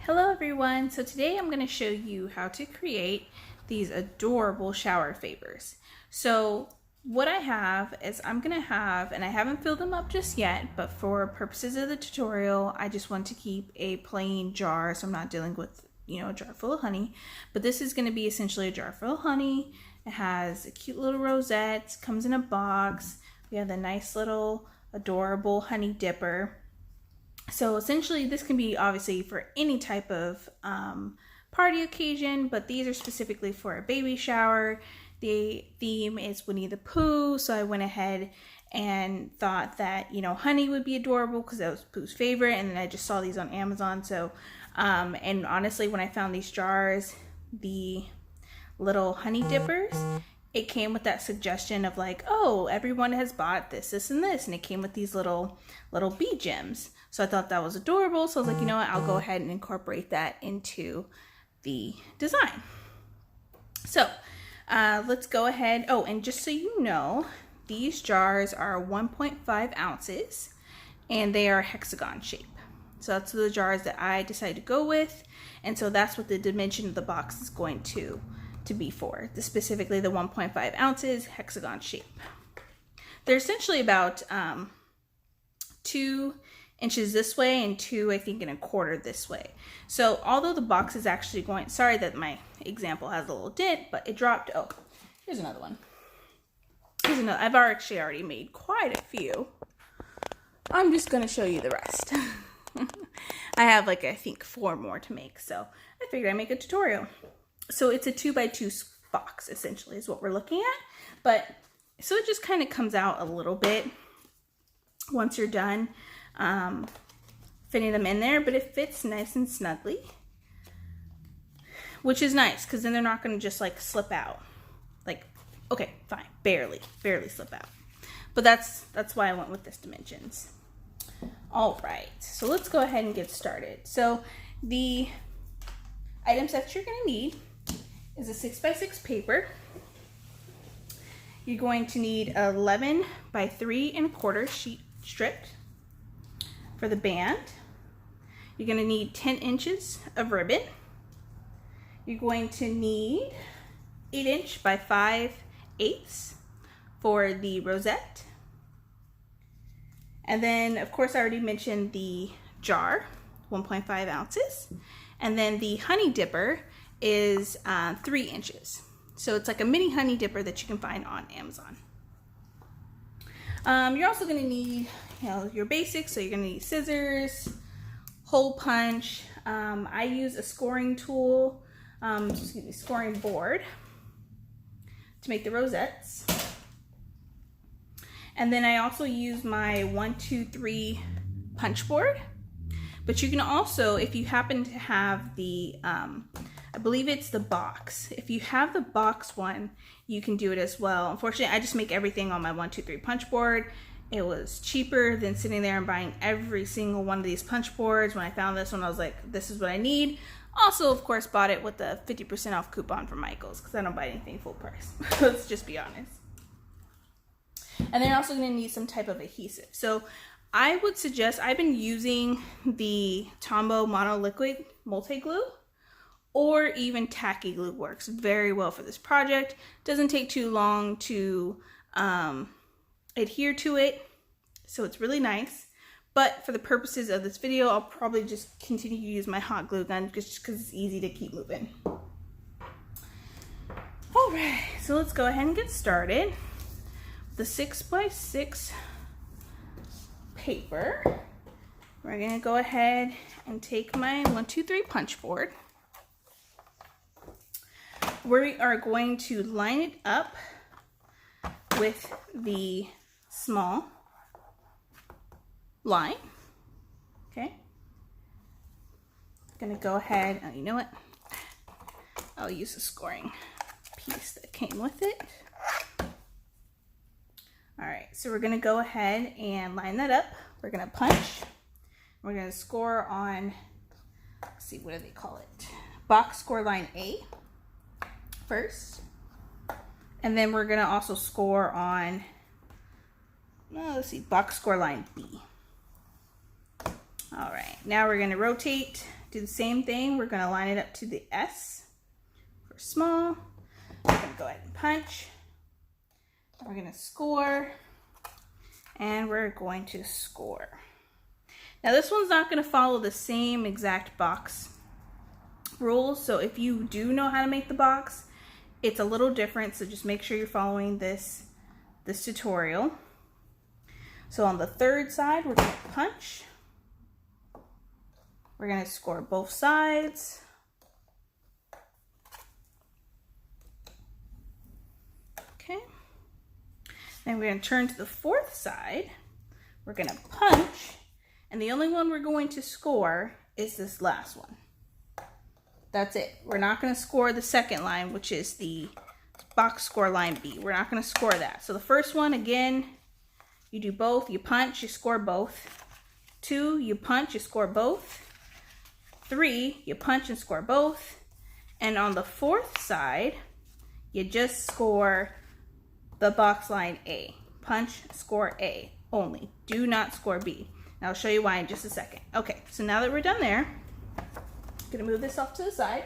Hello everyone, so today I'm going to show you how to create these adorable shower favors. So what I have is I'm going to have, and I haven't filled them up just yet, but for purposes of the tutorial I just want to keep a plain jar so I'm not dealing with, a jar full of honey. But this is going to be essentially a jar full of honey. It has a cute little rosettes, comes in a box. We have the nice little adorable honey dipper. So essentially this can be obviously for any type of party occasion, but these are specifically for a baby shower. The theme is Winnie the Pooh, so I went ahead and thought that, honey would be adorable because that was Pooh's favorite, and then I just saw these on Amazon. So, and honestly, when I found these jars, the little honey dippers, it came with that suggestion of like, oh, everyone has bought this, this, and this, and it came with these little bee gems. So I thought that was adorable. So I was like, you know what, I'll go ahead and incorporate that into the design. So let's go ahead. Oh, and just so you know, these jars are 1.5 ounces and they are hexagon shape. So that's the jars that I decided to go with. And so that's what the dimension of the box is going to be for. Specifically the 1.5 ounces hexagon shape. They're essentially about 2 inches this way and 2, I think, and a quarter this way. So although the box is actually going, sorry that my example has a little dent, but it dropped. Oh, here's another one. Here's another. I've actually already made quite a few. I'm just going to show you the rest. I have I think 4 more to make, so I figured I'd make a tutorial. So it's a 2x2 box essentially is what we're looking at, but so it just kind of comes out a little bit once you're done fitting them in there, but it fits nice and snugly, which is nice because then they're not going to just slip out. Okay, fine, barely slip out, but that's why I went with this dimensions. All right, so let's go ahead and get started. So the items that you're going to need is a 6x6 paper. You're going to need 11 by 3 1/4 sheet stripped for the band. You're going to need 10 inches of ribbon. You're going to need 8" by 5/8 for the rosette. And then, of course, I already mentioned the jar, 1.5 ounces. And then the honey dipper is 3 inches. So it's like a mini honey dipper that you can find on Amazon. You're also going to need, your basics. So you're going to need scissors, hole punch. I use a scoring tool, scoring board to make the rosettes. And then I also use my 1, 2, 3 punch board. But you can also, if you happen to have the, I believe it's the box. If you have the box one, you can do it as well. Unfortunately, I just make everything on my 1, 2, 3 punch board. It was cheaper than sitting there and buying every single one of these punch boards. When I found this one, I was like, this is what I need. Also, of course, bought it with the 50% off coupon from Michael's because I don't buy anything full price. Let's just be honest. And then you're also going to need some type of adhesive. So I would suggest, I've been using the Tombow Monoliquid Multi-Glue, or even tacky glue works very well for this project. Doesn't take too long to adhere to it, so it's really nice. But for the purposes of this video, I'll probably just continue to use my hot glue gun just because it's easy to keep moving. All right, so let's go ahead and get started. The 6x6 paper, we're gonna go ahead and take my 1, 2, 3 punch board. We are going to line it up with the small line. Okay, gonna go ahead, oh, you know what, I'll use the scoring piece that came with it. All right, so we're gonna go ahead and line that up. We're gonna punch. We're gonna score on, let's see, what do they call it? Box score line A first. And then we're gonna also score on, let's see, box score line B. All right, now we're gonna rotate do the same thing. We're gonna line it up to the S for small. We're gonna go ahead and punch. We're gonna score, and we're going to score. Now this one's not gonna follow the same exact box rules, so if you do know how to make the box, it's a little different, so just make sure you're following this tutorial. So on the third side, we're gonna punch. We're gonna score both sides. Okay. Then we're gonna turn to the fourth side. We're gonna punch, and the only one we're going to score is this last one. That's it. We're not gonna score the second line, which is the box score line B. We're not gonna score that. So the first one, again, you do both. You punch, you score both. 2, you punch, you score both. 3, you punch and score both. And on the fourth side, you just score the box line A. Punch, score A only. Do not score B. And I'll show you why in just a second. Okay, so now that we're done there, I'm gonna move this off to the side.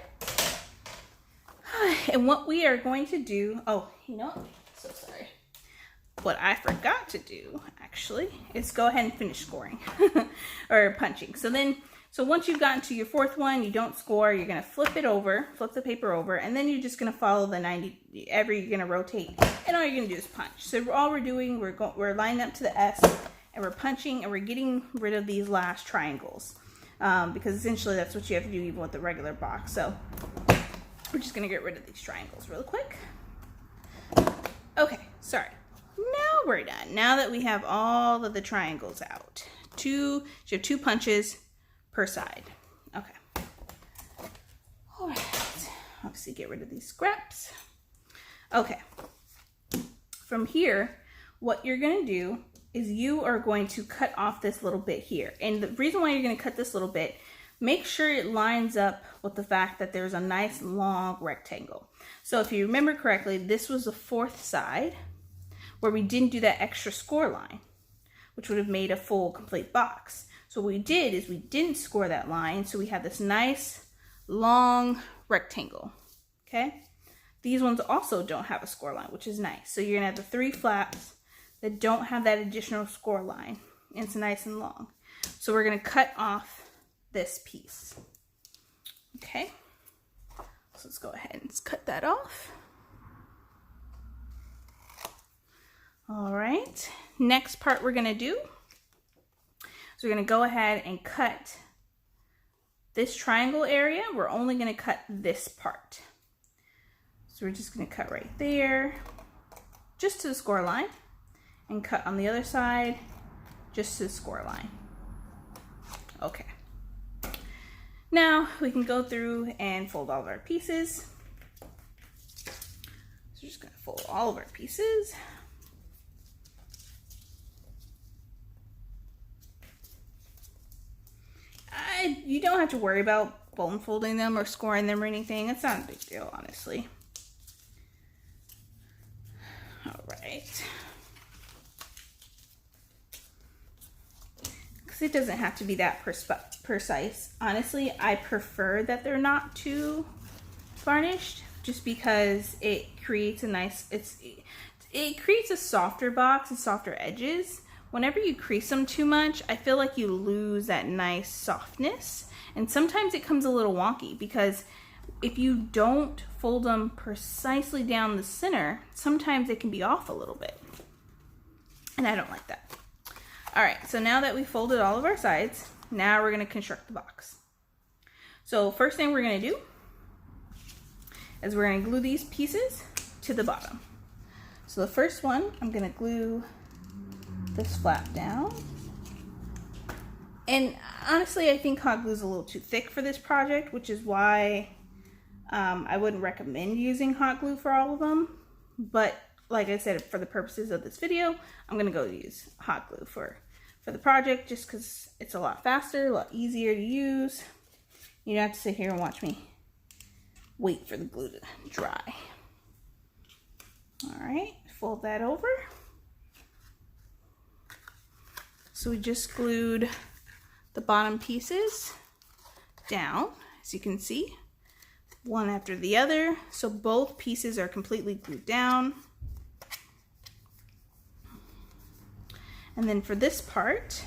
And what we are going to do, oh, you know, so sorry. What I forgot to do, actually, is go ahead and finish scoring or punching. So once you've gotten to your fourth one, you don't score, you're gonna flip it over, flip the paper over, and then you're just gonna follow the 90, you're gonna rotate, and all you're gonna do is punch. So all we're doing, we're lining up to the S, and we're punching, and we're getting rid of these last triangles, because essentially that's what you have to do even with the regular box. So we're just gonna get rid of these triangles real quick. Okay, sorry. Now we're done. Now that we have all of the triangles out, you have 2 punches per side. Okay. All right. Obviously, get rid of these scraps. Okay. From here, what you're going to do is you are going to cut off this little bit here. And the reason why you're going to cut this little bit, make sure it lines up with the fact that there's a nice long rectangle. So if you remember correctly, this was the fourth side where we didn't do that extra score line, which would have made a full complete box. So what we did is we didn't score that line, so we have this nice long rectangle, okay? These ones also don't have a score line, which is nice. So you're gonna have the 3 flaps that don't have that additional score line, and it's nice and long. So we're gonna cut off this piece, okay? So let's go ahead and cut that off. All right, next part we're gonna do, so we're gonna go ahead and cut this triangle area. We're only gonna cut this part. So we're just gonna cut right there, just to the score line, and cut on the other side, just to the score line. Okay. Now we can go through and fold all of our pieces. So we're just gonna fold all of our pieces. You don't have to worry about bone folding them or scoring them or anything. It's not a big deal, honestly. All right. Because it doesn't have to be that precise. Honestly, I prefer that they're not too varnished, just because it creates a nice, it creates a softer box and softer edges. Whenever you crease them too much, I feel like you lose that nice softness. And sometimes it comes a little wonky, because if you don't fold them precisely down the center, sometimes it can be off a little bit. And I don't like that. All right, so now that we folded all of our sides, now we're gonna construct the box. So first thing we're gonna do is we're gonna glue these pieces to the bottom. So the first one, I'm gonna glue this flap down. And honestly, I think hot glue is a little too thick for this project, which is why I wouldn't recommend using hot glue for all of them. But like I said, for the purposes of this video, I'm gonna go use hot glue for the project, just because it's a lot faster, a lot easier to use. You don't have to sit here and watch me wait for the glue to dry. All right, fold that over. So we just glued the bottom pieces down, as you can see, one after the other. So both pieces are completely glued down. And then for this part,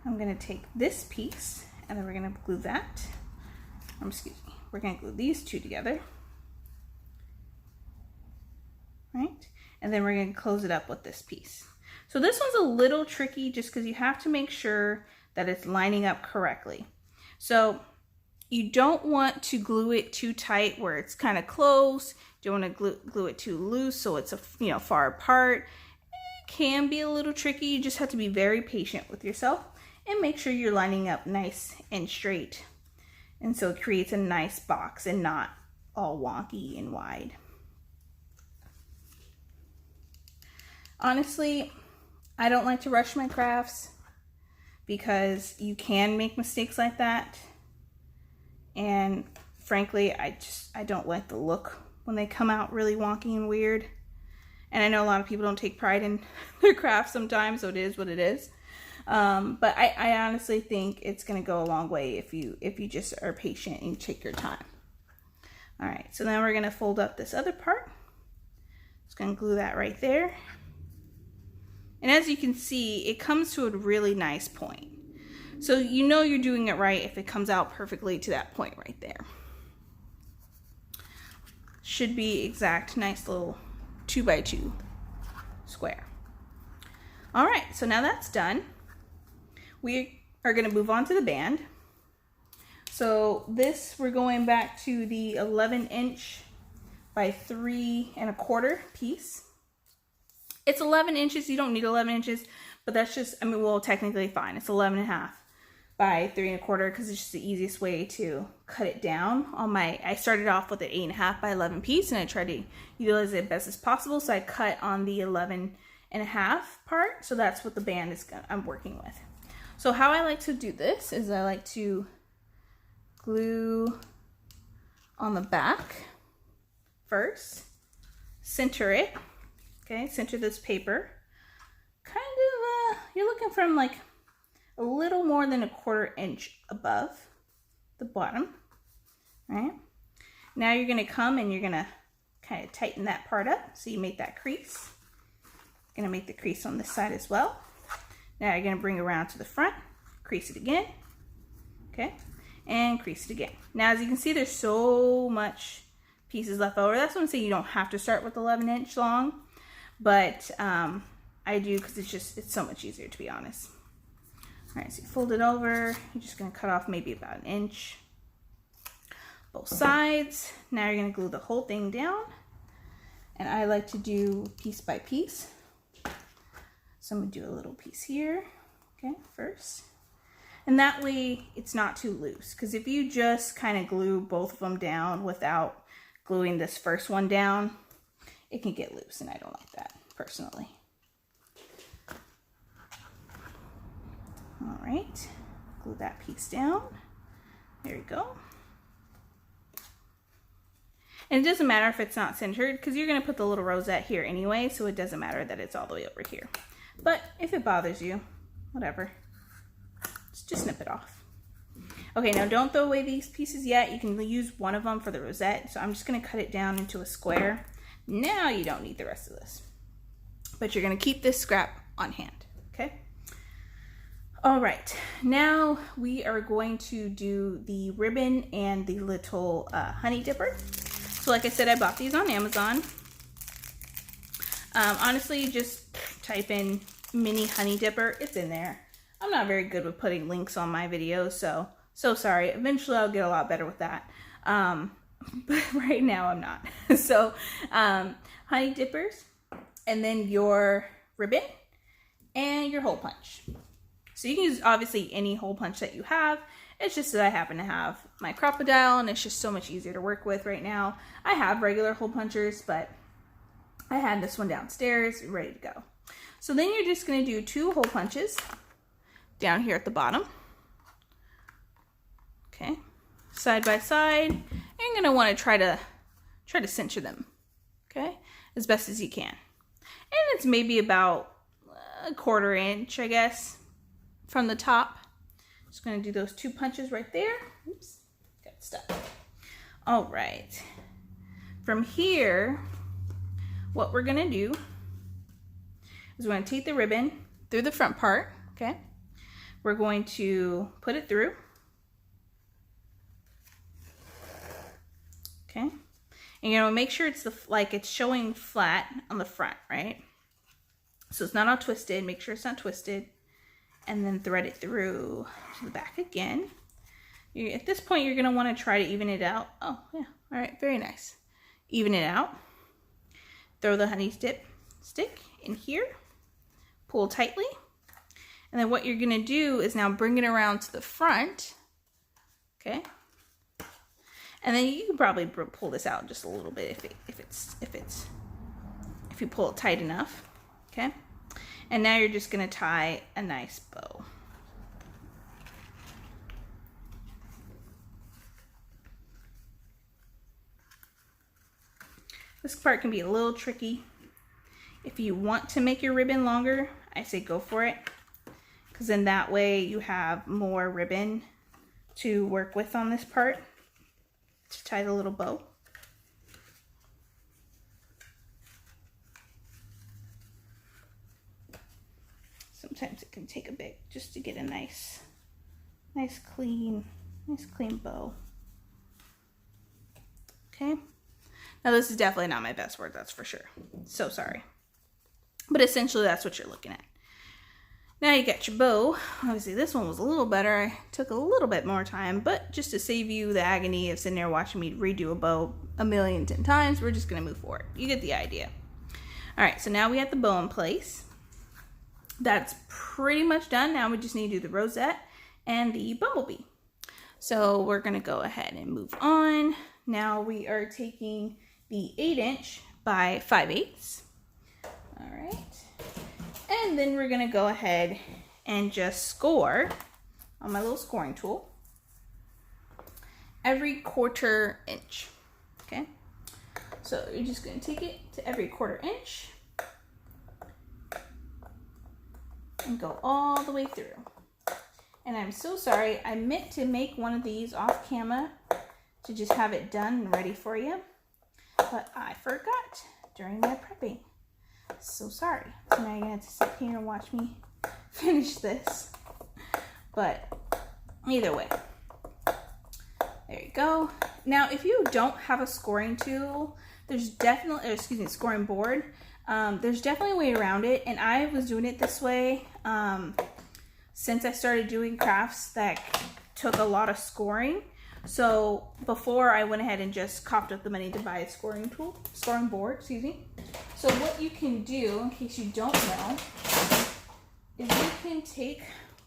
I'm going to take this piece and then we're going to glue that. Excuse me, we're going to glue these two together. Right? And then we're going to close it up with this piece. So this one's a little tricky just because you have to make sure that it's lining up correctly. So you don't want to glue it too tight where it's kind of close. You don't want to glue it too loose so it's far apart. It can be a little tricky. You just have to be very patient with yourself and make sure you're lining up nice and straight. And so it creates a nice box and not all wonky and wide. Honestly, I don't like to rush my crafts because you can make mistakes like that. And frankly, I don't like the look when they come out really wonky and weird. And I know a lot of people don't take pride in their craft sometimes, so it is what it is. But I honestly think it's going to go a long way if you just are patient and take your time. All right, so then we're going to fold up this other part. Just going to glue that right there. And as you can see, it comes to a really nice point. So you know you're doing it right if it comes out perfectly to that point right there. Should be exact, nice little 2x2 square. All right, so now that's done. We are going to move on to the band. So this, we're going back to the 11" by 3 1/4 piece. It's 11 inches. You don't need 11 inches, but that's just, well, technically fine. It's 11.5 by 3 1/4 because it's just the easiest way to cut it down. I started off with an 8.5 by 11 piece, and I tried to utilize it best as possible. So I cut on the 11.5 part. So that's what the band is I'm working with. So how I like to do this is I like to glue on the back first, center it. Okay, center this paper. Kind of, you're looking from like a little more than 1/4 inch above the bottom, right? Now you're gonna come and you're gonna kind of tighten that part up so you make that crease. Gonna make the crease on this side as well. Now you're gonna bring it around to the front, crease it again, okay? And crease it again. Now as you can see, there's so much pieces left over. That's what I'm saying, you don't have to start with 11" long. But I do because it's so much easier, to be honest. All right, so you fold it over. You're just going to cut off maybe about 1 inch. Both sides. Now you're going to glue the whole thing down. And I like to do piece by piece. So I'm going to do a little piece here, okay, first. And that way it's not too loose. Because if you just kind of glue both of them down without gluing this first one down, it can get loose, and I don't like that, personally. All right, glue that piece down. There you go. And it doesn't matter if it's not centered, because you're going to put the little rosette here anyway, so it doesn't matter that it's all the way over here. But if it bothers you, whatever, just snip it off. Okay, now don't throw away these pieces yet. You can use one of them for the rosette, so I'm just going to cut it down into a square. Now you don't need the rest of this, but you're going to keep this scrap on hand, okay? All right, now we are going to do the ribbon and the little honey dipper. So like I said, I bought these on Amazon. Honestly, just type in mini honey dipper, it's in there. I'm not very good with putting links on my videos, so sorry. Eventually I'll get a lot better with that. But right now I'm not. So honey dippers, and then your ribbon and your hole punch. So you can use obviously any hole punch that you have. It's just that I happen to have my crocodile, and it's just so much easier to work with right now. I have regular hole punchers, but I had this one downstairs ready to go. So then you're just going to do 2 hole punches down here at the bottom. Okay, side by side. And you're going to want to try to center them, okay, as best as you can. And it's maybe about 1/4 inch, I guess, from the top Just gonna do those 2 punches right there. Oops, got stuck. All right. From here, what we're gonna do is we're gonna take the ribbon through the front part, okay? We're going to put it through. Okay, and you know, make sure it's like it's showing flat on the front, right? So it's not all twisted. Make sure it's not twisted, and then thread it through to the back again. At this point, you're gonna want to try to even it out. Oh yeah, all right, very nice. Even it out. Throw the honey dip stick in here. Pull tightly, and then what you're gonna do is now bring it around to the front. Okay. And then you can probably pull this out just a little bit if you pull it tight enough, okay? And now you're just gonna tie a nice bow. This part can be a little tricky. If you want to make your ribbon longer, I say go for it, because then that way you have more ribbon to work with on this part to tie the little bow. Sometimes it can take a bit just to get a nice clean bow. Okay. Now this is definitely not my best work, that's for sure. So sorry. But essentially that's what you're looking at. Now you got your bow. Obviously this one was a little better. I took a little bit more time, but just to save you the agony of sitting there watching me redo a bow a million 10 times, we're just gonna move forward. You get the idea. All right, so now we have the bow in place. That's pretty much done. Now we just need to do the rosette and the bumblebee. So we're gonna go ahead and move on. Now we are taking the 8" by 5/8. All right. And then we're gonna go ahead and just score on my little scoring tool every 1/4 inch, okay? So you're just gonna take it to every 1/4 inch and go all the way through. And I'm so sorry, I meant to make one of these off camera to just have it done and ready for you, but I forgot during my prepping. So sorry. So now you're gonna have to sit here and watch me finish this. But either way, there you go. Now, if you don't have a scoring tool, there's definitely, scoring board. There's definitely a way around it, and I was doing it this way since I started doing crafts that took a lot of scoring. So before I went ahead and just coughed up the money to buy a scoring board, excuse me. So what you can do, in case you don't know, is you can take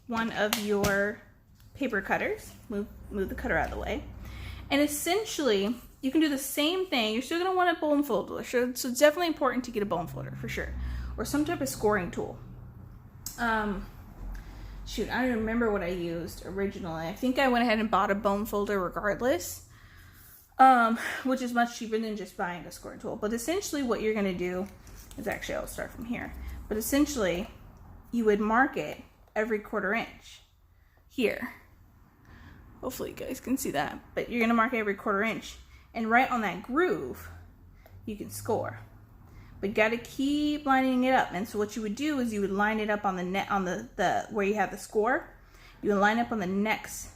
one of your paper cutters, move the cutter out of the way, and essentially you can do the same thing. You're still gonna want a bone folder, so it's definitely important to get a bone folder for sure, or some type of scoring tool. Shoot, I don't remember what I used originally. I think I went ahead and bought a bone folder regardless, which is much cheaper than just buying a scoring tool. But essentially what you're gonna do is, actually I'll start from here, but essentially you would mark it every 1/4 inch here. Hopefully you guys can see that, but you're gonna mark it every 1/4 inch, and right on that groove you can score. But you gotta keep lining it up. And so what you would do is you would line it up on the net, on the where you have the score. You would line up on the next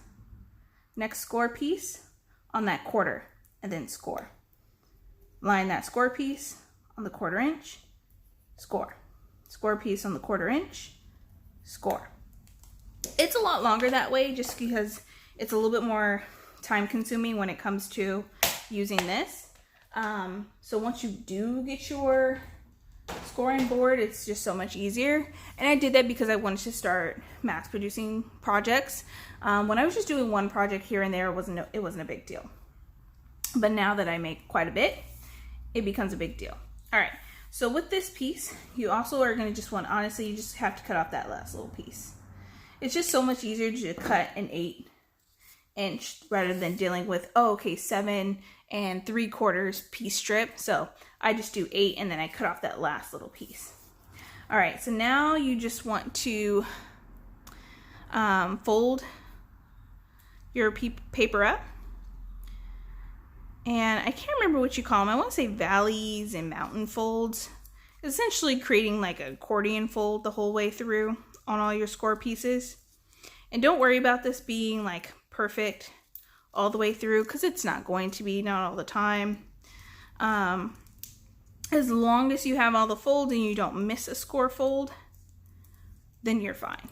score piece on that 1/4 and then score. Line that score piece on the 1/4 inch, score. Score piece on the 1/4 inch, score. It's a lot longer that way just because it's a little bit more time consuming when it comes to using this. So once you do get your scoring board, it's just so much easier. And I did that because I wanted to start mass producing projects. When I was just doing one project here and there, it wasn't a big deal. But now that I make quite a bit, it becomes a big deal. All right, so with this piece, you also are gonna just want, honestly, you just have to cut off that last little piece. It's just so much easier to cut an 8" rather than dealing with, 7 3/4 piece strip. So I just do 8 and then I cut off that last little piece. All right, so now you just want to fold your paper up. And I can't remember what you call them. I want to say valleys and mountain folds. Essentially creating like an accordion fold the whole way through on all your score pieces. And don't worry about this being like perfect all the way through, because it's not going to be, not all the time. As long as you have all the folds and you don't miss a score fold, then you're fine.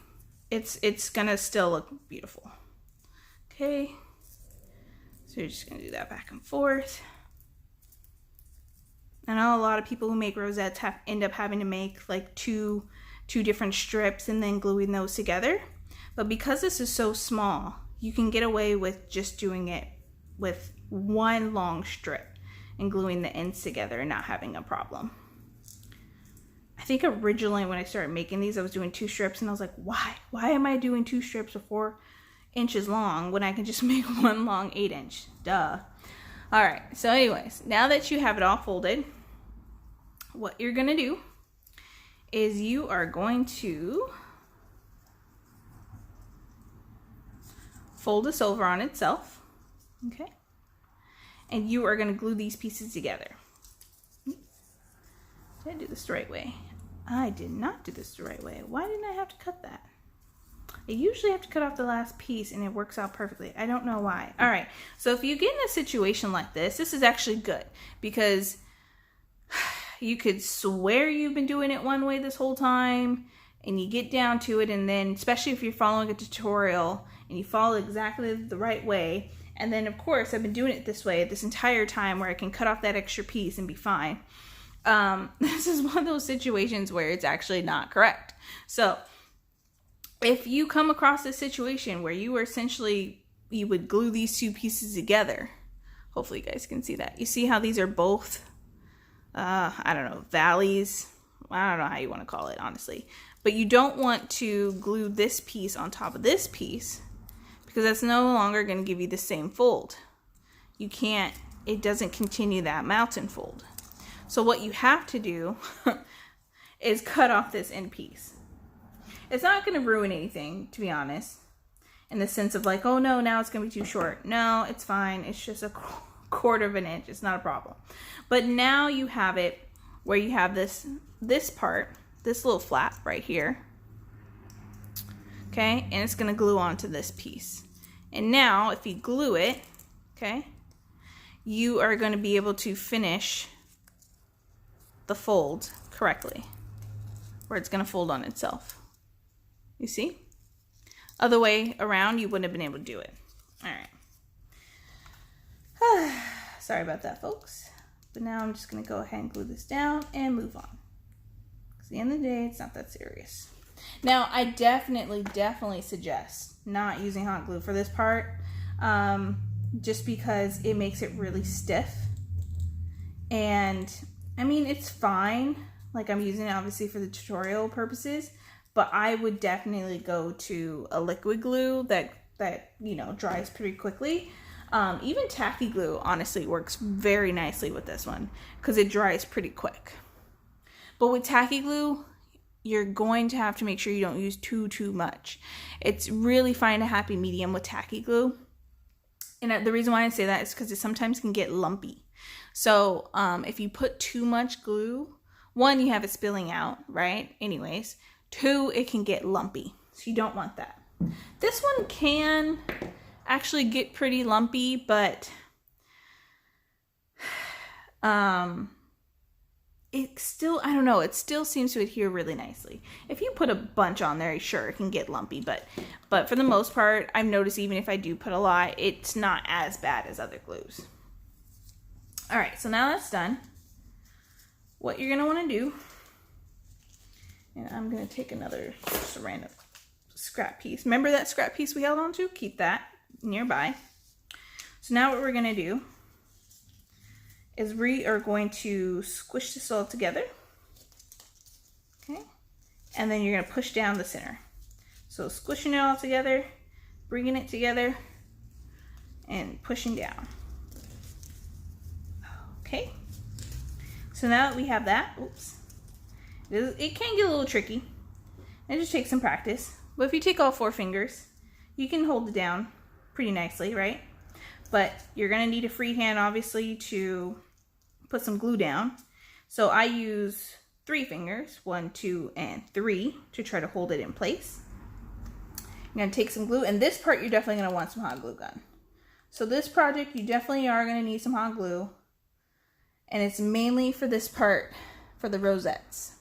It's gonna still look beautiful. Okay, so you're just gonna do that back and forth. I know a lot of people who make rosettes end up having to make like two different strips and then gluing those together. But because this is so small, you can get away with just doing it with one long strip and gluing the ends together and not having a problem. I think originally when I started making these, I was doing 2 strips and I was like, why? Why am I doing 2 strips of 4 inches long when I can just make one long 8-inch? Duh. All right, so anyways, now that you have it all folded, what you're gonna do is you are going to fold this over on itself, okay? And you are gonna glue these pieces together. Did I do this the right way? I did not do this the right way. Why didn't I have to cut that? I usually have to cut off the last piece and it works out perfectly. I don't know why. All right, so if you get in a situation like this, this is actually good because you could swear you've been doing it one way this whole time and you get down to it, and then especially if you're following a tutorial and you follow exactly the right way, and then of course I've been doing it this way this entire time where I can cut off that extra piece and be fine. This is one of those situations where it's actually not correct. So if you come across a situation where you would glue these 2 pieces together, hopefully you guys can see that. You see how these are both, I don't know, valleys. I don't know how you want to call it, honestly. But you don't want to glue this piece on top of this piece because that's no longer going to give you the same fold. You can't, it doesn't continue that mountain fold. So what you have to do is cut off this end piece. It's not going to ruin anything, to be honest, in the sense of like, oh no, now it's going to be too short. No, it's fine. It's just a 1/4 of an inch. It's not a problem. But now you have it where you have this part, this little flap right here. Okay, and it's going to glue onto this piece. And now if you glue it, okay, you are going to be able to finish the fold correctly, where it's going to fold on itself. You see? Other way around, you wouldn't have been able to do it. All right. Sorry about that, folks. But now I'm just going to go ahead and glue this down and move on. Because at the end of the day, it's not that serious. Now, I definitely suggest not using hot glue for this part, just because it makes it really stiff. And I mean, it's fine. Like, I'm using it obviously for the tutorial purposes, but I would definitely go to a liquid glue that you know, dries pretty quickly. Even tacky glue honestly works very nicely with this one because it dries pretty quick. But with tacky glue, you're going to have to make sure you don't use too much. It's really find a happy medium with tacky glue. And the reason why I say that is because it sometimes can get lumpy. So if you put too much glue, 1, you have it spilling out, right? Anyways. 2, it can get lumpy. So you don't want that. This one can actually get pretty lumpy, but it still, I don't know, it still seems to adhere really nicely. If you put a bunch on there, sure, it can get lumpy, but for the most part, I've noticed even if I do put a lot, it's not as bad as other glues. All right, so now that's done. What you're gonna wanna do, and I'm gonna take another just a random scrap piece. Remember that scrap piece we held on to? Keep that nearby. So now what we're gonna do is we are going to squish this all together, okay? And then you're gonna push down the center. So squishing it all together, bringing it together, and pushing down. Okay, so now that we have that, oops, it can get a little tricky. It just takes some practice. But if you take all 4 fingers, you can hold it down pretty nicely, right? But you're gonna need a free hand, obviously, to put some glue down. So I use 3 fingers, 1, 2, and 3, to try to hold it in place. I'm gonna take some glue, and this part you're definitely gonna want some hot glue gun. So this project, you definitely are gonna need some hot glue, and it's mainly for this part, for the rosettes.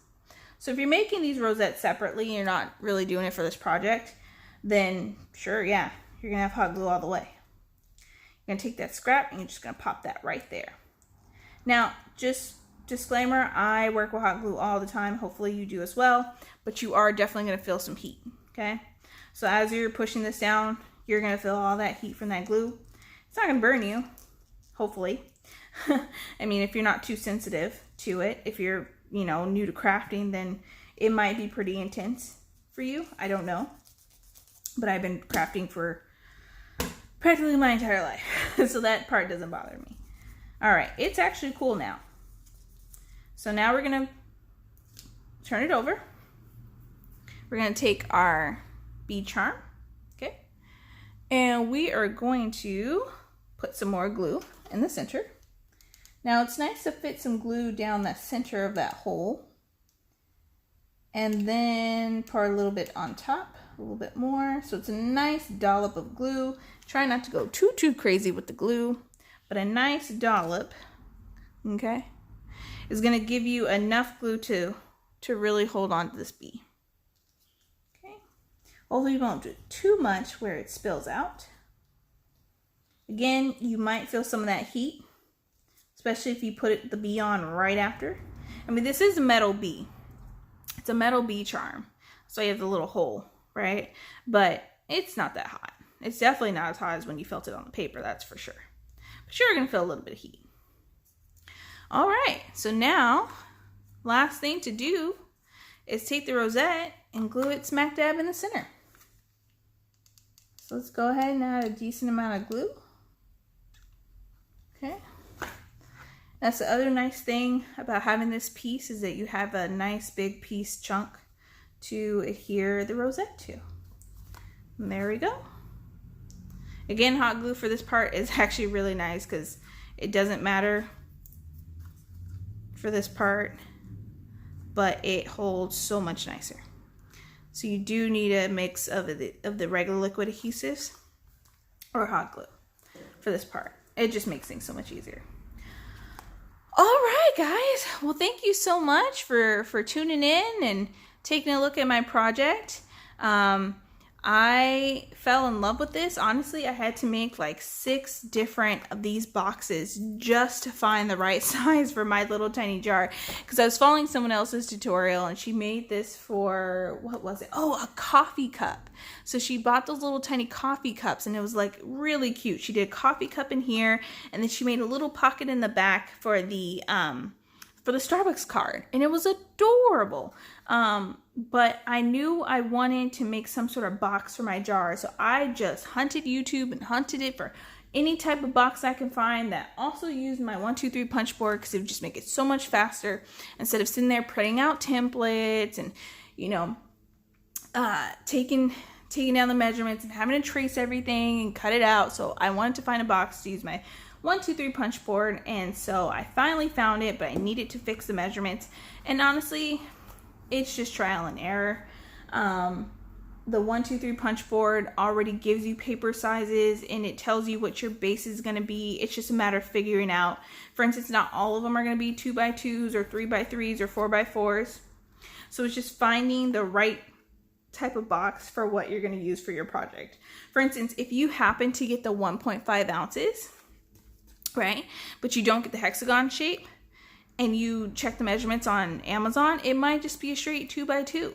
So if you're making these rosettes separately, and you're not really doing it for this project, then sure, yeah, you're gonna have hot glue all the way. You're gonna take that scrap and you're just gonna pop that right there. Now, just disclaimer, I work with hot glue all the time. Hopefully you do as well, but you are definitely gonna feel some heat, okay? So as you're pushing this down, you're gonna feel all that heat from that glue. It's not gonna burn you, hopefully. I mean, if you're not too sensitive to it, if you're, you know, new to crafting, then it might be pretty intense for you. I don't know, but I've been crafting for practically my entire life, so that part doesn't bother me. All right, it's actually cool now. So now we're gonna turn it over. We're gonna take our bead charm, okay? And we are going to put some more glue in the center. Now it's nice to fit some glue down the center of that hole. And then pour a little bit on top, a little bit more. So it's a nice dollop of glue. Try not to go too crazy with the glue, but a nice dollop, okay, is gonna give you enough glue to really hold on to this bee. Okay, hopefully you won't do it too much where it spills out. Again, you might feel some of that heat, especially if you put the bee on right after. I mean, this is a metal bee. It's a metal bee charm, so you have the little hole, right? But it's not that hot. It's definitely not as hot as when you felt it on the paper, that's for sure. But you're gonna feel a little bit of heat. All right, so now, last thing to do is take the rosette and glue it smack dab in the center. So let's go ahead and add a decent amount of glue. Okay. That's the other nice thing about having this piece, is that you have a nice big piece chunk to adhere the rosette to. And there we go. Again, hot glue for this part is actually really nice because it doesn't matter for this part, but it holds so much nicer. So you do need a mix of the regular liquid adhesives or hot glue for this part. It just makes things so much easier. All right, guys. Well, thank you so much for tuning in and taking a look at my project. I fell in love with this. Honestly, I had to make like 6 different of these boxes just to find the right size for my little tiny jar, because I was following someone else's tutorial and she made this for, what was it? Oh, a coffee cup. So she bought those little tiny coffee cups and it was like really cute. She did a coffee cup in here and then she made a little pocket in the back for the Starbucks card, and it was adorable. But I knew I wanted to make some sort of box for my jar, so I just hunted YouTube and hunted it for any type of box I can find that also used my 1-2-3 punch board, because it would just make it so much faster instead of sitting there printing out templates and, you know, taking down the measurements and having to trace everything and cut it out. So I wanted to find a box to use my 1-2-3 punch board, and so I finally found it, but I needed to fix the measurements, and honestly, it's just trial and error. The 1-2-3 punch board already gives you paper sizes and it tells you what your base is going to be. It's just a matter of figuring out. For instance, not all of them are going to be 2x2s or 3x3s or 4x4s. So it's just finding the right type of box for what you're going to use for your project. For instance, if you happen to get the 1.5 ounces, right, but you don't get the hexagon shape, and you check the measurements on Amazon, it might just be a straight 2x2.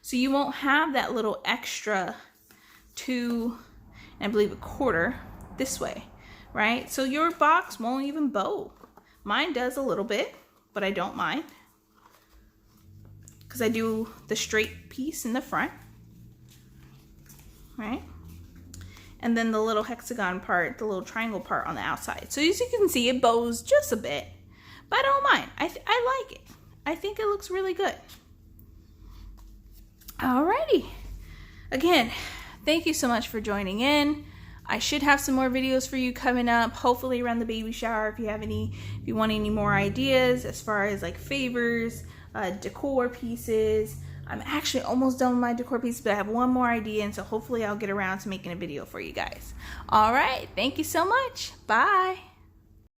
So you won't have that little extra 2, and I believe 1/4 this way, right? So your box won't even bow. Mine does a little bit, but I don't mind, because I do the straight piece in the front, right? And then the little hexagon part, the little triangle part on the outside. So as you can see, it bows just a bit, but I don't mind. I like it. I think it looks really good. Alrighty. Again, thank you so much for joining in. I should have some more videos for you coming up, hopefully around the baby shower. If you want any more ideas as far as like favors, decor pieces. I'm actually almost done with my decor piece, but I have one more idea, and so hopefully I'll get around to making a video for you guys. All right, thank you so much. Bye.